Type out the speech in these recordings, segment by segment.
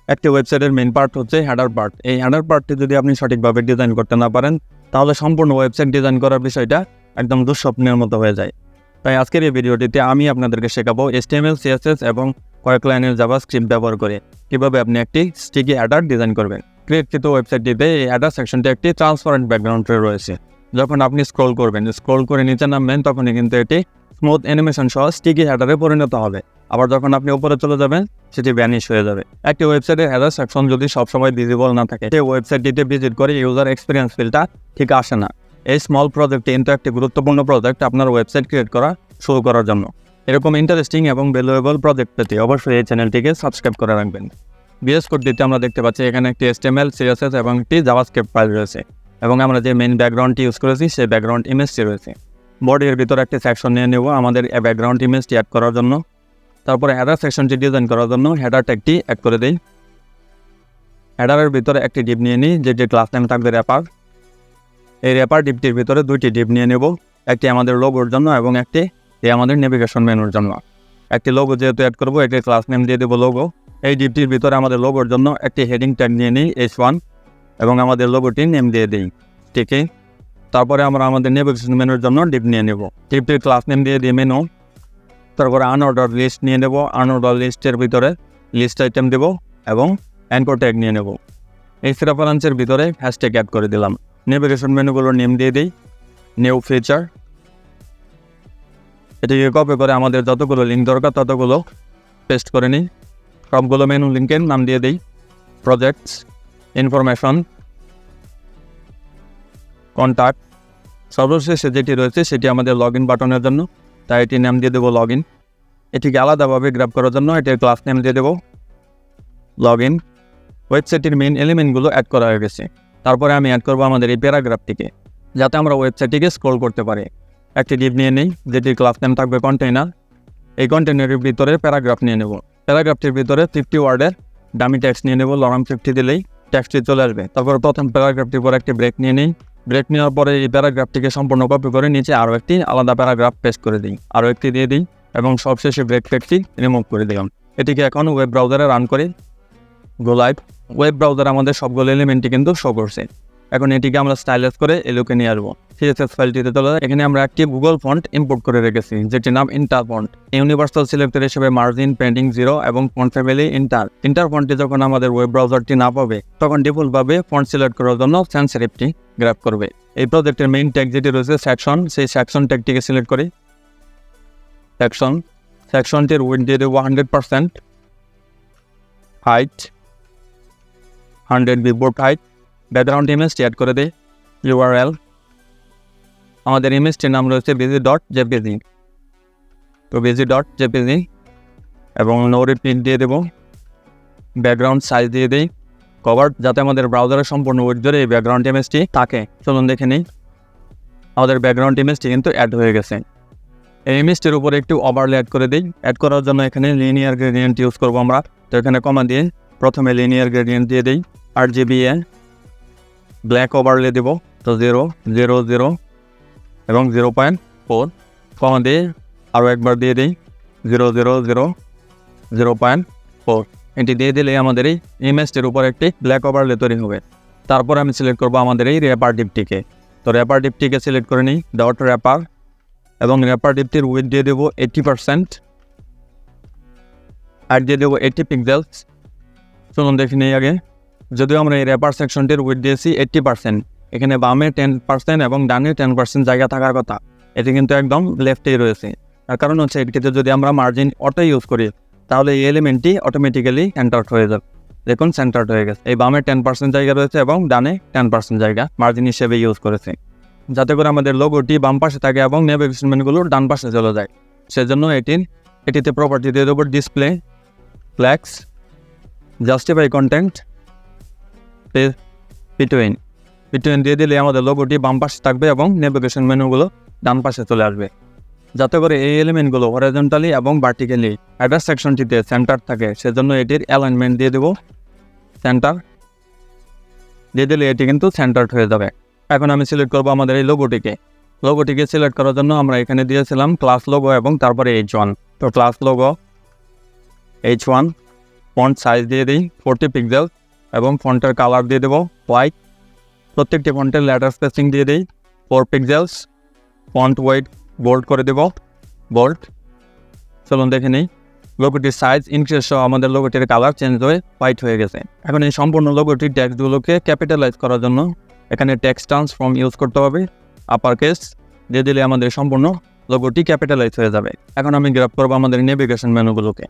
একটি ওয়েবসাইটের main part হচ্ছে হেডার পার্ট। এই হেডার পার্টটি যদি আপনি সঠিকভাবে ডিজাইন করতে না পারেন তাহলে সম্পূর্ণ ওয়েবসাইট ডিজাইন করার বিষয়টা একদম দুঃস্বপ্নের মতো হয়ে যায়। তাই আজকের এই ভিডিওটিতে আমি আপনাদেরকে শেখাবো HTML CSS এবং কয়েক লাইনের জাভাস্ক্রিপ্ট ব্যবহার করে কীভাবে আপনি একটি স্টিকি হেডার ডিজাইন করবেন। ক্রিয়েটকৃত ওয়েবসাইটটিতে এই হেডার সেকশনটি একটি ট্রান্সপারেন্ট ব্যাকগ্রাউন্ডে রয়েছে। যখন আপনি স্ক্রল করবেন, স্ক্রল করে নিচে নামবেন, তখনই কিন্তু এটি স্মুথ অ্যানিমেশন সহ স্টিকি হেডারে পরিণত হবে। আবার যখন আপনি উপরে চলে যাবেন সেটি ভ্যানিশ হয়ে যাবে। একটি ওয়েবসাইটের হেডার সেকশন যদি সবসময় ভিজিবল না থাকে, সেই ওয়েবসাইটটিতে ভিজিট করে ইউজার এক্সপিরিয়েন্স ফিলটা ঠিক আসে না। এই স্মল প্রজেক্টটি কিন্তু একটি গুরুত্বপূর্ণ প্রজেক্ট আপনার ওয়েবসাইট ক্রিয়েট করা শুরু করার জন্য। এরকম ইন্টারেস্টিং এবং ভ্যালুয়েবল প্রজেক্ট পেতে অবশ্যই এই চ্যানেলটিকে সাবস্ক্রাইব করে রাখবেন। বিএস কোডটিতে আমরা দেখতে পাচ্ছি এখানে একটি HTML CSS এবং একটি জাভাস্ক্রিপ্ট ফাইল রয়েছে এবং আমরা যে মেইন ব্যাকগ্রাউন্ডটি ইউজ করেছি সেই ব্যাকগ্রাউন্ড ইমেজটি রয়েছে। বডির ভিতরে একটি সেকশন নিয়ে নেব আমাদের ব্যাকগ্রাউন্ড ইমেজটি অ্যাড করার জন্য। তারপরে হেডার সেকশনটি ডিজাইন করার জন্য হেডার ট্যাগটি অ্যাড করে দিই। হেডারের ভিতরে একটি ডিপ নিয়ে নিই, যেটি ক্লাস নেম থাকবে র্যাপার। এই র্যাপার ডিপটির ভিতরে দুইটি ডিপ নিয়ে নেব, একটি আমাদের লোগোর জন্য এবং একটি আমাদের নেভিগেশন মেনুর জন্য। একটি লোগো যেহেতু অ্যাড করবো, একটি ক্লাস নেম দিয়ে দেবো লোগো। এই ডিপটির ভিতরে আমাদের লোগোর জন্য একটি হেডিং ট্যাগ নিয়ে নিই H1 এবং আমাদের লোগোটির নেম দিয়ে দিই ঠিকই। তারপরে আমরা আমাদের নেভিগেশন মেনুর জন্য ডিপ নিয়ে নেব, ডিপটির ক্লাস নেম দিয়ে দিই মেনু। তারপরে আনঅর্ডার লিস্ট নিয়ে নেব, আনঅর্ডার লিস্টের ভিতরে লিস্ট আইটেম দেব এবং অ্যাঙ্কর ট্যাগ নিয়ে নেব। এই রেফারেন্সের ভিতরে হ্যাশট্যাগ অ্যাড করে দিলাম। নেভিগেশন মেনুগুলোর নেম দিয়ে দিই নিউ ফিচার। এটিকে কপি করে আমাদের যতগুলো লিঙ্ক দরকার ততগুলো পেস্ট করে নিই। সবগুলো মেনু লিঙ্কের নাম দিয়ে দিই প্রজেক্টস, ইনফরমেশন, কন্ট্যাক্ট। সর্বশেষে যেটি রয়েছে সেটি আমাদের লগ ইন বাটনের জন্য, তাই এটি নাম দিয়ে দেবো লগ ইন। এটিকে আলাদাভাবে গ্র্যাব করার জন্য এটির ক্লাস নেম দিয়ে দেবো লগ ইন। ওয়েবসাইটের মেইন এলিমেন্টগুলো অ্যাড করা হয়ে গেছে। তারপরে আমি অ্যাড করবো আমাদের এই প্যারাগ্রাফটিকে, যাতে আমরা ওয়েবসাইটটিকে স্ক্রল করতে পারি। একটি ডিপ নিয়ে নিই, যেটির ক্লাস নেম থাকবে কন্টেইনার। এই কন্টেইনারের ভিতরে প্যারাগ্রাফ নিয়ে নেব। প্যারাগ্রাফটির ভিতরে 50 ওয়ার্ডের ডামি টেক্সট নিয়ে নেব। লং 50 দিলেই টেক্সটটি চলে আসবে। তারপর প্রথম প্যারাগ্রাফটির পর একটি ব্রেক নিয়ে নিই। ব্রেক নেওয়ার পরে এই প্যারাগ্রাফটিকে সম্পূর্ণ কপি করে নিচে আরও একটি আলাদা প্যারাগ্রাফ পেস্ট করে দিই, আরও একটি দিয়ে দিই এবং সবশেষে ব্রেক টেক্সটটি রিমুভ করে দিলাম। এটিকে এখন ওয়েব ব্রাউজারে রান করি। গো লাইভ। ওয়েব ব্রাউজার আমাদের সবগুলো এলিমেন্টটি কিন্তু শো করছে। এখন এটিকে আমরা স্টাইলাইজ করে এলোকে নিয়ে আসবো। CSS ফাইলটিতে চলে এখানে আমরা একটি গুগল ফন্ট ইম্পোর্ট করে রেখেছি, যেটির নাম ইন্টার ফন্ট। ইউনিভার্সাল সিলেক্টর হিসেবে মার্জিন, পেন্ডিং 0 এবং ফন্ট ফ্যামিলি ইন্টার ফন্টটি যখন আমাদের ওয়েব ব্রাউজারটি না পাবে তখন ডিফল্টভাবে ফন্ট সিলেক্ট করার জন্য সেন্স সেরিফটি গ্র্যাব করবে। এই প্রজেক্টের মেইন ট্যাগ যেটি রয়েছে সেকশন, সেই সেকশন ট্যাগটিকে সিলেক্ট করি। সেকশনটির উইডথ দিয়ে দেবো 100%, হাইট 100 বিবোর্ড হাইট। ব্যাকগ্রাউন্ড ইমেজটি অ্যাড করে দেয়। URL আমাদের ইমেজটির নাম রয়েছে busy.jpg, তো busy.jpg এবং নো রিপিট দিয়ে দেব। ব্যাকগ্রাউন্ড সাইজ দিয়ে দিই কভার, যাতে আমাদের ব্রাউজারের সম্পূর্ণ উইডথ জুড়ে এই ব্যাকগ্রাউন্ড ইমেজটি থাকে। চলুন দেখে নিই, আমাদের ব্যাকগ্রাউন্ড ইমেজটি কিন্তু অ্যাড হয়ে গেছে। এই ইমেজটির উপরে একটু ওভারলে অ্যাড করে দিই। অ্যাড করার জন্য এখানে লিনিয়ার গ্রেডিয়েন্ট ইউজ করবো আমরা, তো এখানে কমা দিয়ে প্রথমে লিনিয়ার গ্রেডিয়েন্ট দিয়ে দিই। RGBA ব্ল্যাক ওভারলে দেব, তো 0, 0, 0 এবং 0.4 কমা দিয়ে আরও একবার দিয়ে দিই 0, 0, 0, 0.4। এটি দিয়ে দিলে আমাদের এই ইমেজটির উপর একটি ব্ল্যাক ওভারলে তৈরি হবে। তারপর আমি সিলেক্ট করবো আমাদের এই র্যাপার ডিপটিকে, তো র্যাপার ডিপটিকে সিলেক্ট করে নিই ডট র্যাপার এবং র্যাপার ডিপটির উইডথ দিয়ে দেবো 80%, আর দিয়ে দেবো 80 পিক্সেলস। চলুন দেখে নিই আগে। যদিও আমরা এই র্যাপার সেকশনটির উইডথ দিয়েছি 80%, এখানে বামে 10% এবং ডানে 10% জায়গা থাকার কথা, এটি কিন্তু একদম লেফটেই রয়েছে। তার কারণ হচ্ছে এটিতে যদি আমরা মার্জিন অটো ইউজ করি তাহলে এই এলিমেন্টটি অটোমেটিক্যালি সেন্টার্ড হয়ে যাবে। দেখুন সেন্টার্ড হয়ে গেছে। এই বামে 10% জায়গা রয়েছে এবং ডানে 10% জায়গা মার্জিন হিসেবে ইউজ করেছে, যাতে করে আমাদের লোগোটি বাম পাশে থাকে এবং নেভিগেশন মেনুগুলো ডান পাশে চলে যায়। সেজন্য এটিতে প্রপার্টি দিয়ে দেবো display flax justify content between দিয়ে দিলে আমাদের লোগোটি বাম পাশে থাকবে এবং নেভিগেশন মেনুগুলো ডান পাশে চলে আসবে, যাতে করে এই এলিমেন্টগুলো হরিজন্টালি এবং ভার্টিক্যালি অ্যাড্রেস সেকশনটিতে সেন্টার থাকে। সেজন্য এটির অ্যালাইনমেন্ট দিয়ে দেবো সেন্টার, দিয়ে দিলে এটি কিন্তু সেন্টার্ড হয়ে যাবে। এখন আমি সিলেক্ট করবো আমাদের এই লোগোটিকে সিলেক্ট করার জন্য আমরা এখানে দিয়েছিলাম ক্লাস লোগো এবং তারপরে H1, তো class logo H1 font size দিয়ে দিই 40 পিক্সেল এবং ফন্টের কালার দিয়ে দেবো হোয়াইট। প্রত্যেকটি ফন্টের লেটার স্পেসিং দিয়ে দিই 4 পিক্সেলস। ফন্ট ওয়েট বোল্ড করে দেব, বোল্ড। চলুন দেখে নিই, লোগোটির সাইজ ইনক্রিজ সহ আমাদের লোগোটির কালার চেঞ্জ হয়ে হোয়াইট হয়ে গেছে। এখন এই সম্পূর্ণ লোগোটির টেক্সটগুলোকে ক্যাপিটালাইজ করার জন্য এখানে টেক্সট ট্রান্সফর্ম ইউজ করতে হবে, আপার কেস দিয়ে দিলে আমাদের সম্পূর্ণ লোগোটি ক্যাপিটালাইজ হয়ে যাবে। এখন আমি গ্র্যাব করবো আমাদের নেভিগেশন মেনুগুলোকে।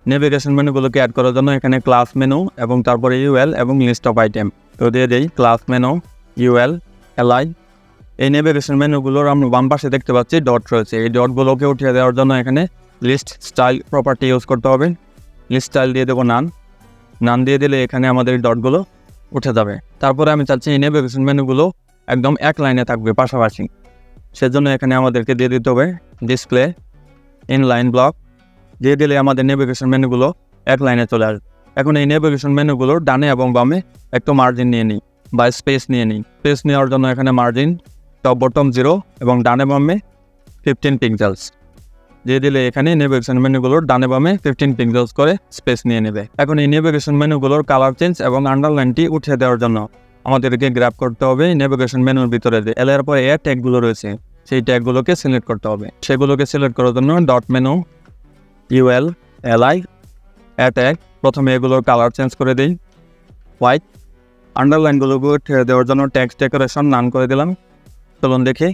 নেভিগেশন মেনুগুলোকে অ্যাড করার জন্য এখানে ক্লাস মেনু এবং তারপরে ইউএল এবং লিস্ট অফ আইটেম তো দিয়ে দিই ক্লাস মেনু, ইউএল, এলআই। এই নেভিগেশন মেনুগুলোর আমরা বাম পাশে দেখতে পাচ্ছি ডট রয়েছে, এই ডটগুলোকে উঠিয়ে দেওয়ার জন্য এখানে লিস্ট স্টাইল প্রপার্টি ইউজ করতে হবে। লিস্ট স্টাইল দিয়ে দেবো নান দিয়ে দিলে এখানে আমাদের ডটগুলো উঠে যাবে। তারপরে আমি চাচ্ছি এই নেভিগেশন মেনুগুলো একদম এক লাইনে থাকবে পাশাপাশি, সেজন্য এখানে আমাদেরকে দিয়ে দিতে হবে ডিসপ্লে ইনলাইন ব্লক দিয়ে দিলে আমাদের নেভিগেশন মেনুগুলো এক লাইনে চলে আসবে। এখন এই নেভিগেশন মেনুগুলোর ডানে এবং বামে একটু মার্জিন নিয়ে নিই বা স্পেস নিয়ে নিই। স্পেস নেওয়ার জন্য এখানে মার্জিন টপ বটম 0 এবং ডানে বামে 15 পিক্সেলস দিয়ে দিলে এখানে নেভিগেশন মেনুগুলোর ডানে বামে 15 পিক্সেলস করে স্পেস নিয়ে নেবে। এখন এই নেভিগেশন মেনুগুলোর কালার চেঞ্জ এবং আন্ডারলাইনটি উঠিয়ে দেওয়ার জন্য আমাদেরকে গ্র্যাব করতে হবে নেভিগেশন মেনুর ভিতরে যে এল এর পরে এ ট্যাগগুলো রয়েছে সেই ট্যাগগুলোকে সিলেক্ট করতে হবে। সেগুলোকে সিলেক্ট করার জন্য ডট মেনু, ইউএল, এলআই, এ ট্যাগ। প্রথমে এগুলোর কালার চেঞ্জ করে দিই হোয়াইট। আন্ডারলাইনগুলোকে উঠিয়ে দেওয়ার জন্য টেক্সট ডেকোরেশন নান করে দিলাম। চলুন দেখি,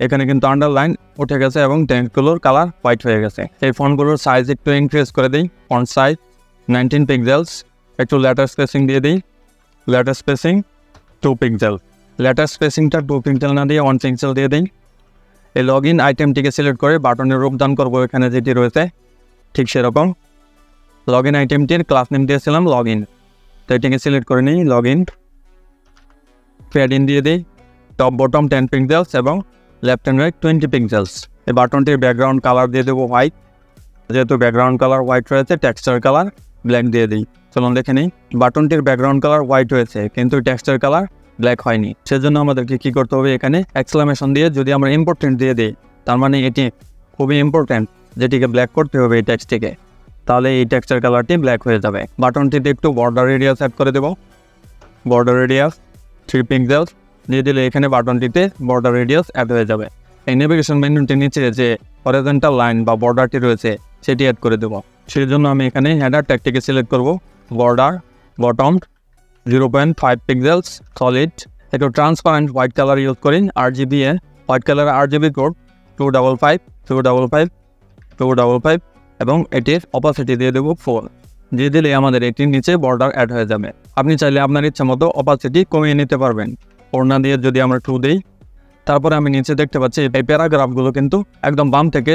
এখানে কিন্তু আন্ডারলাইন উঠে গেছে এবং টেক্সটগুলোর কালার হোয়াইট হয়ে গেছে। এই ফন্টগুলোর সাইজ একটু ইনক্রিজ করে দিই, ফন্ট সাইজ 19 পিক্সেলস। একটু লেটার স্পেসিং দিয়ে দিই, লেটার স্পেসিং 2 পিক্সেল। লেটার স্পেসিংটা 2 পিক্সেল না দিয়ে 1 পিক্সেল দিয়ে দিই। এই লগ ইন আইটেমটিকে সিলেক্ট করে বাটনের রূপদান করবো এখানে যেটি রয়েছে ঠিক সেরকম। লগ ইন আইটেমটির ক্লাস নেম দিয়েছিলাম লগ ইন, তো এটিকে সিলেক্ট করে নিই লগ ইন। প্যাডিং দিয়ে দিই টপ বটম 10 পিক্সেলস এবং লেফট অ্যান্ড রাইট 20 পিক্সেলস। এই বাটনটির ব্যাকগ্রাউন্ড কালার দিয়ে দেবো হোয়াইট, যেহেতু ব্যাকগ্রাউন্ড কালার হোয়াইট রয়েছে টেক্সচার কালার ব্ল্যাক দিয়ে দিই। চলুন দেখে নিই, বাটনটির ব্যাকগ্রাউন্ড কালার হোয়াইট হয়েছে কিন্তু টেক্সচার কালার ব্ল্যাক হয়নি। সেজন্য আমাদেরকে কী করতে হবে, এখানে এক্সক্লামেশন দিয়ে যদি আমরা ইম্পর্টেন্ট দিয়ে দিই তার মানে এটি খুবই ইম্পর্টেন্ট, যেটিকে ব্ল্যাক করতে হবে এই টেক্সটটিকে, তাহলে এই টেক্সচার কালারটি ব্ল্যাক হয়ে যাবে। বাটনটিতে একটু বর্ডার রেডিয়াস অ্যাড করে দেবো, বর্ডার রেডিয়াস 3 পিক্সেলস দিয়ে দিলে এখানে বাটনটিতে বর্ডার রেডিয়াস অ্যাড হয়ে যাবে। এই নেভিগেশন মেনুটির নিচে যে হরিজন্টাল লাইন বা বর্ডারটি রয়েছে সেটি অ্যাড করে দেবো। সেই জন্য আমি এখানে হেডার ট্যাগটিকে সিলেক্ট করব, বর্ডার বটম 0.5 পিক্সেলস সলিড। একটু ট্রান্সপারেন্ট হোয়াইট কালার ইউজ করি, RGB white colour RGB code 255 255 255 এবং এটির অপাসিটি দিয়ে দেবো 4 দিয়ে দিলে আমাদের এটির নিচে বর্ডার অ্যাড হয়ে যাবে। আপনি চাইলে আপনার ইচ্ছা মতো অপাসিটি কমিয়ে নিতে পারবেন। ওড়না দিয়ে যদি আমরা 2 দিই, তারপরে আমি নিচে দেখতে পাচ্ছি এই প্যারাগ্রাফগুলো কিন্তু একদম বাম থেকে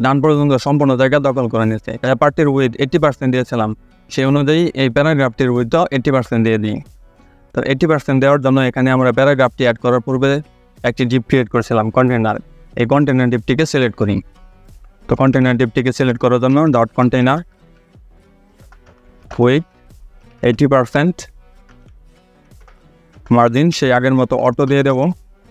ডান পর্যন্ত সম্পূর্ণ জায়গা দখল করে নিচ্ছে। পার্টির উইথ 80% দিয়েছিলাম, সেই অনুযায়ী এই প্যারাগ্রাফটির উইথটাও 80% দিয়ে দিই। তো 80% দেওয়ার জন্য এখানে আমরা প্যারাগ্রাফটি অ্যাড করার পূর্বে একটি ডিপ ক্রিয়েট করেছিলাম কন্টেনার, এই কন্টেনার ডিপটিকে সিলেক্ট করি। তো কন্টেনার ডিপটিকে সিলেক্ট করার জন্য ডট কন্টেনার উইথ 80% মার্জিন সেই আগের মতো অটো দিয়ে দেবো।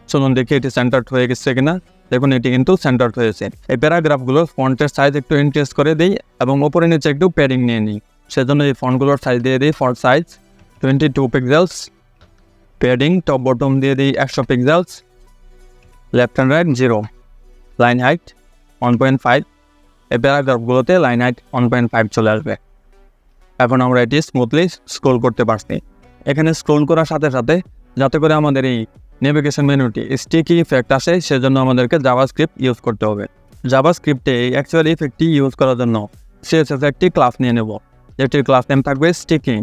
চলুন দেখি এটি সেন্টার্ড হয়ে গেছে কিনা। দেখুন এটি কিন্তু সেন্টার্ড হয়েছে। এই প্যারাগ্রাফগুলোর ফন্টের সাইজ একটু ইনক্রিজ করে দিই এবং ওপরে নিচে একটু প্যাডিং নিয়ে নিই। সেজন্য এই ফন্টগুলোর সাইজ দিয়ে দিই, font size 22 pixels, padding top bottom দিয়ে দিই 100 pixels, left and right 0, line height 1.5। এই প্যারাগ্রাফগুলোতে লাইন হাইট 1.5 চলে আসবে। এখন আমরা এটি স্মুথলি স্ক্রোল করতে পারছি। এখানে স্ক্রোল করার সাথে সাথে যাতে করে আমাদের এই নেভিগেশন মেনুটি স্টিকি ইফেক্ট আসে সেজন্য আমাদেরকে জাভাস্ক্রিপ্ট ইউজ করতে হবে। জাভাস্ক্রিপ্টে এই অ্যাকচুয়াল ইফেক্টটি ইউজ করার জন্য CSS একটি ক্লাস নিয়ে নেব, যেটির ক্লাস নেম থাকবে স্টিকি।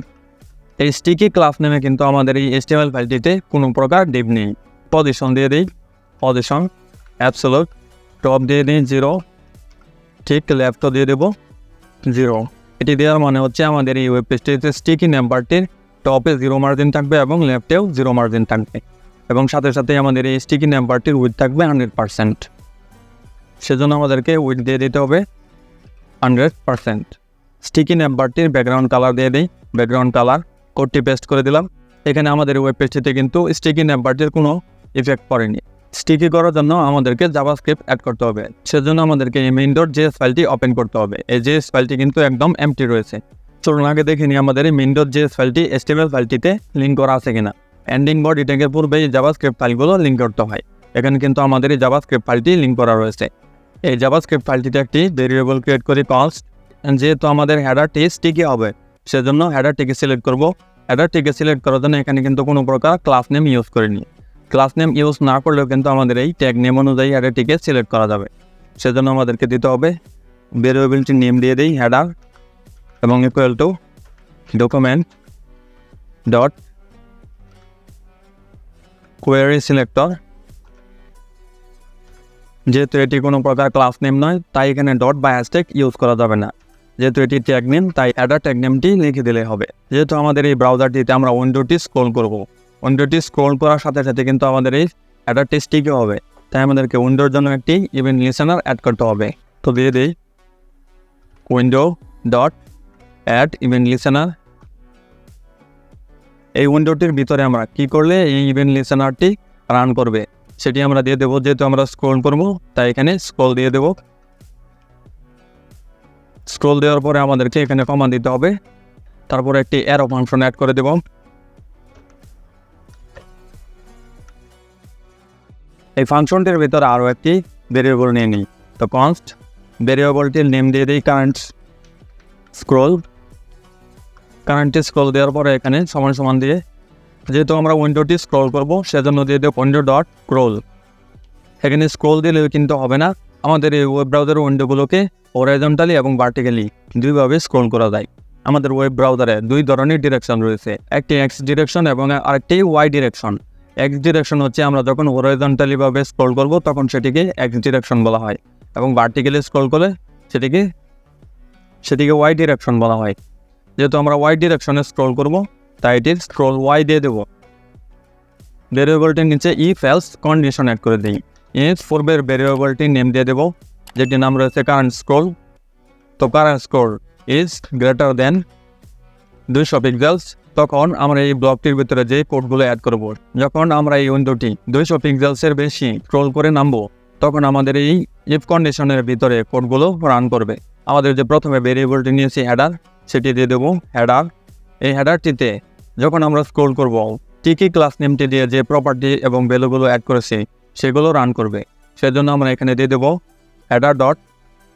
এই স্টিকি ক্লাস নেমে কিন্তু আমাদের এই HTML ফাইলটিতে কোনো প্রকার ডিপ নেই। পজিশন দিয়ে দিই, পজিশন অ্যাবসোলুট, টপ দিয়ে দিই 0, ঠিক লেফটও দিয়ে দেবো 0। এটি দেওয়ার মানে হচ্ছে আমাদের এই ওয়েব পেজটিতে স্টিকি নাম্বারটির টপে 0 মার্জিন থাকবে এবং লেফটেও 0 মার্জিন থাকবে এবং সাথে সাথে আমাদের এই স্টিকি নাম্বারটির উইথ থাকবে 100%। সেজন্য আমাদেরকে উইথ দিয়ে দিতে হবে 100%। স্টিকি নাম্বারটির ব্যাকগ্রাউন্ড কালার দিয়ে দিই, ব্যাকগ্রাউন্ড কালার কোডটি পেস্ট করে দিলাম। এখানে আমাদের ওয়েব পেজটিতে কিন্তু স্টিকি নাম্বারটির কোনো ইফেক্ট পড়েনি। স্টিকি করার জন্য আমাদেরকে জাভাস্ক্রিপ্ট অ্যাড করতে হবে। সেজন্য আমাদেরকে এই main.js ফাইলটি ওপেন করতে হবে। এই JS ফাইলটি কিন্তু একদম এমটি রয়েছে, চলুন আগে দেখে নিই আমাদের এই main.js ফাইলটি HTML ফাইলটিতে লিঙ্ক করা আছে কিনা। এন্ডিং বডি ট্যাগের পূর্বে এই জাভাস্ক্রিপ্ট ফাইলগুলো লিঙ্ক করতে হয়। এখানে কিন্তু আমাদের এই জাভাস্ক্রিপ্ট ফাইলটি লিঙ্ক করা রয়েছে। এই জাভাস্ক্রিপ্ট ফাইলটিতে একটি ভেরিয়েবল ক্রিয়েট করি কনস্ট, যেহেতু আমাদের হেডারটি স্টিকি হবে সেজন্য হেডারটিকে সিলেক্ট করব। হেডারটিকে সিলেক্ট করার জন্য এখানে কিন্তু কোনো প্রকার ক্লাস নেম ইউজ করিনি। ক্লাস নেম ইউজ না করলেও কিন্তু আমাদের এই ট্যাগ নেম অনুযায়ী হেডারটিকে সিলেক্ট করা যাবে। সেজন্য আমাদেরকে দিতে হবে ভেরিয়েবলটির নেম দিয়ে দিই হেডার এবং equal to document dot query selector. যেহেতু এটি কোনো প্রকার ক্লাস নেম নয় তাই এখানে ডট বা হ্যাশট্যাগ ইউজ করা যাবে না। যেহেতু এটি ট্যাগ নেম তাই হেডার ট্যাগ নেমটি লিখে দিলে হবে। যেহেতু আমাদের এই ব্রাউজারটিতে আমরা উইন্ডোটি স্ক্রল করব, উইন্ডোটি স্ক্রল করার সাথে সাথে কিন্তু আমাদের এই হেডারটি স্টিকি হবে, তাই আমাদেরকে উইন্ডোর জন্য একটি ইভেন্ট লিসেনার অ্যাড করতে হবে। তো দিয়ে দিই window dot add event listener. এই উইন্ডোটির ভিতরে আমরা কি করলে এই ইভেন্ট লিসেনারটি রান করবে সেটি আমরা দিয়ে দেবো। যেহেতু আমরা স্ক্রল করব তাই এখানে স্ক্রল দিয়ে দেব। স্ক্রল দেওয়ার পরে আমাদেরকে এখানে কমা দিতে হবে, তারপরে একটি অ্যারো ফাংশন অ্যাড করে দেব। এই ফাংশনটির ভিতরে আরও একটি ভেরিয়েবল নিয়ে নিই। তো কনস্ট ভেরিয়েবলটির নেম দিয়ে দিই কারেন্ট স্ক্রল। কারেন্টে স্ক্রল দেওয়ার পরে এখানে সমান সমান দিয়ে, যেহেতু আমরা উইন্ডোটি স্ক্রল করব সেজন্য দিয়ে দেব উইন্ডো ডট স্ক্রল। এখানে স্ক্রল দিলেও কিন্তু হবে না, আমাদের এই ওয়েব ব্রাউজারের উইন্ডোগুলোকে হরাইজন্টালি এবং ভার্টিক্যালি দুইভাবে স্ক্রল করা যায়। আমাদের ওয়েব ব্রাউজারে দুই ধরনের ডিরেকশন রয়েছে, একটি এক্স ডিরেকশন এবং আরেকটি ওয়াই ডিরেকশন। এক্স ডিরেকশন হচ্ছে আমরা যখন হরাইজন্টালিভাবে স্ক্রল করব তখন সেটিকে এক্স ডিরেকশন বলা হয়, এবং ভার্টিক্যালি স্ক্রল করলে সেটিকে ওয়াই ডিরেকশন বলা হয়। যেহেতু আমরা ওয়াই ডিরেকশনে স্ক্রল করব তাই এটি স্ক্রল ওয়াই দিয়ে দেবো। ভেরিয়েবলটির নিচে ইফ এলস কন্ডিশন অ্যাড করে দিই। ইফ পূর্বের ভেরিয়েবলটির নেম দিয়ে দেবো, যেটির নাম রয়েছে কারেন্ট স্ক্রল। তো current scroll is greater than 200 pixels. তখন আমরা এই ব্লকটির ভিতরে যে কোডগুলো অ্যাড করব, যখন আমরা এই উইন্ডোটি 200 পিক্সেলসের বেশি স্ক্রল করে নামবো তখন আমাদের এই ইফ কন্ডিশনের ভিতরে কোডগুলো রান করবে। আমাদের যে প্রথমে ভেরিয়েবলটি নিয়েছি হেডার, সেটি দিয়ে দেবো হেডার। এই হেডারটিতে যখন আমরা স্ক্রল করব টিকি ক্লাস নেমটি দিয়ে যে প্রপার্টি এবং ভ্যালুগুলো অ্যাড করেছি সেগুলো রান করবে। সেজন্য আমরা এখানে দিয়ে দেবো header dot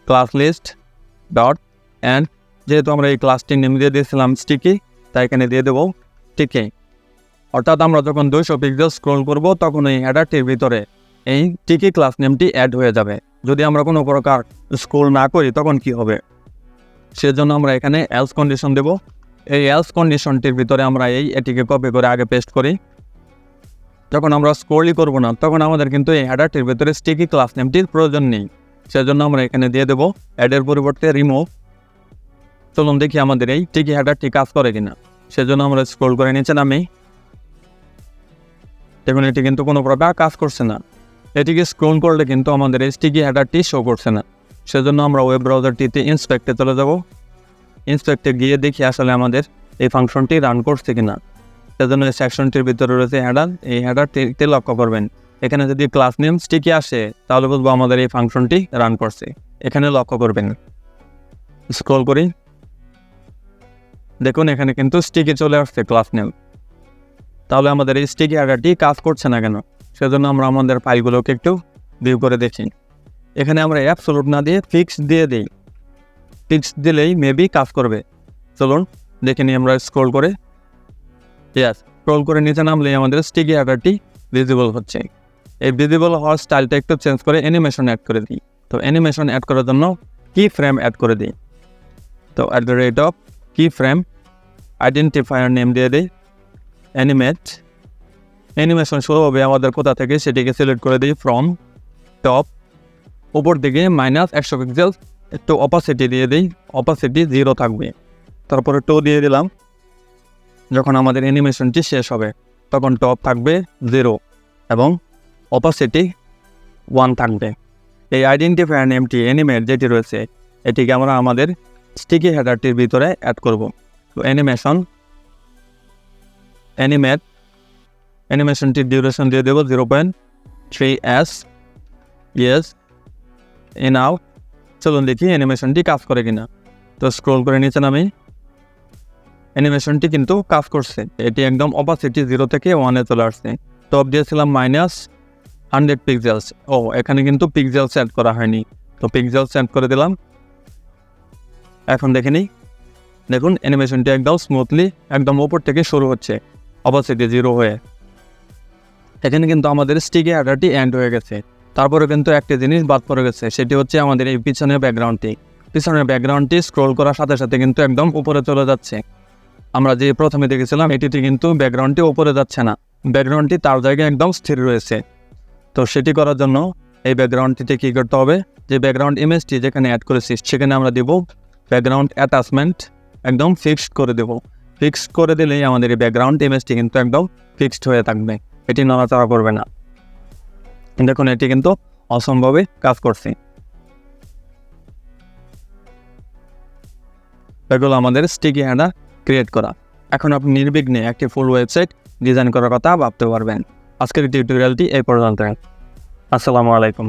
class list dot add, যেহেতু আমরা এই ক্লাসটির নেম দিয়ে দিয়েছিলাম স্টিকি তাই এখানে দিয়ে দেবো টিকি। অর্থাৎ আমরা যখন 200 পিক্সেল স্ক্রল করব তখন এই হেডারটির ভিতরে এই টিকি ক্লাস নেমটি অ্যাড হয়ে যাবে। যদি আমরা কোনো প্রকার স্ক্রল না করি তখন কি হবে, সেজন্য আমরা এখানে এলস কন্ডিশন দেব। এই এলস কন্ডিশনটির ভিতরে আমরা এটিকে কপি করে আগে পেস্ট করি। যখন আমরা স্ক্রলই করব না তখন আমাদের কিন্তু এই হেডারটির ভিতরে স্টিকি ক্লাস নেমটির প্রয়োজন নেই, সেজন্য আমরা এখানে দিয়ে দেবো অ্যাডের পরিবর্তে রিমুভ। চলুন দেখি আমাদের এই টিকি হেডারটি কাজ করে কিনা। সেজন্য আমরা স্ক্রল করে নিচে নামি, দেখুন এটি কিন্তু কোনো প্রকার কাজ করছে না। এটিকে স্ক্রল করলে কিন্তু আমাদের এই স্টিকি হেডারটি শো করছে না। সেজন্য আমরা ওয়েব ব্রাউজারটিতে ইন্সপেক্টে চলে যাব। ইন্সপেক্টে গিয়ে দেখি আসলে আমাদের এই ফাংশনটি রান করছে কিনা। সেজন্য এই সেকশনটির ভিতরে রয়েছে হেডার, এই হেডারটিতে লক্ষ্য করবেন এখানে যদি ক্লাস নেম স্টিকি আসে তাহলে বুঝবো আমাদের এই ফাংশনটি রান করছে। এখানে লক্ষ্য করবেন, স্ক্রল করি, দেখুন এখানে কিন্তু স্টিকি চলে আসছে ক্লাস নেম। তাহলে আমাদের এই স্টিকি হেডারটি কাজ করছে না কেন? সেজন্য আমরা আমাদের ফাইলগুলোকে একটু ভিউ করে দেখি। এখানে আমরা অ্যাবসলিউট না দিয়ে ফিক্স দিয়ে দিই, ফিক্স দিলেই মেবি কাজ করবে। চলুন দেখে নিই আমরা স্ক্রল করে। স্ক্রল করে নিচে নামলেই আমাদের স্টিকি হেডারটি ভিজিবল হচ্ছে। এই ভিজিবল হওয়ার স্টাইলটা একটু চেঞ্জ করে অ্যানিমেশন অ্যাড করে দিই। তো অ্যানিমেশন অ্যাড করার জন্য কি ফ্রেম অ্যাড করে দিই। তো @ কি ফ্রেম আইডেন্টিফায়ার নেম দিয়ে দিই অ্যানিমেট। অ্যানিমেশন শুরু হবে আমাদের কোথা থেকে সেটিকে সিলেক্ট করে দিই ফ্রম টপ, উপর দিকে -100 পিক্সেল। একটু অপাসিটি দিয়ে দিই, অপাসিটি 0 থাকবে। তারপরে 2 দিয়ে দিলাম। যখন আমাদের অ্যানিমেশনটি শেষ হবে তখন টপ থাকবে 0 এবং অপাসিটি 1 থাকবে। এই আইডেন্টিফায়ার নেমটি অ্যানিমেট যেটি রয়েছে এটিকে আমরা আমাদের স্টিকি হেডারটির ভিতরে অ্যাড করব। তো অ্যানিমেট, অ্যানিমেশনটির ডিউরেশন দিয়ে দেবো 0.3s। ইয়েস, এনাও। চলুন দেখি অ্যানিমেশনটি কাজ করে কিনা। তো স্ক্রল করে নিচে নামি, অ্যানিমেশনটি কিন্তু কাজ করছে। এটি একদম অপাসিটি 0 থেকে 1-এ চলে আসছে। টপ দিয়েছিলাম -100 পিক্সেলস। এখানে কিন্তু পিক্সেলস অ্যাড করা হয়নি, তো পিক্সেলস অ্যাড করে দিলাম। এখন দেখে নিই, দেখুন অ্যানিমেশনটি একদম স্মুথলি একদম ওপর থেকে শুরু হচ্ছে অপাসিটি 0 হয়ে। এখানে কিন্তু আমাদের স্টিকি হেডারটি এন্ড হয়ে গেছে। তারপরে কিন্তু একটা জিনিস বাদ পড়ে গেছে, সেটি হচ্ছে আমাদের এই পিছনের ব্যাকগ্রাউন্ডটি স্ক্রল করার সাথে সাথে কিন্তু একদম উপরে চলে যাচ্ছে। আমরা যে প্রথমে দেখেছিলাম এটিতে কিন্তু ব্যাকগ্রাউন্ডটি উপরে যাচ্ছে না, ব্যাকগ্রাউন্ডটি তার জায়গায় একদম স্থির রয়েছে। তো সেটি করার জন্য এই ব্যাকগ্রাউন্ডটিতে কী করতে হবে, যে ব্যাকগ্রাউন্ড ইমেজটি যেখানে অ্যাড করেছি সেখানে আমরা দেব ব্যাকগ্রাউন্ড অ্যাটাচমেন্ট, একদম ফিক্সড করে দেব। ফিক্সড করে দিলেই আমাদের এই ব্যাকগ্রাউন্ড ইমেজটি কিন্তু একদম ফিক্সড হয়ে থাকবে, এটি নড়াচড়া করবে না। দেখুন এটি কিন্তু অসম্ভবে কাজ করছে। এগুলো আমাদের স্টিকি হেডার ক্রিয়েট করা। এখন আপনি নির্বিঘ্নে একটি ফুল ওয়েবসাইট ডিজাইন করার কথা ভাবতে পারবেন। আজকের টিউটোরিয়ালটি এই পর্যন্ত। আসসালামু আলাইকুম।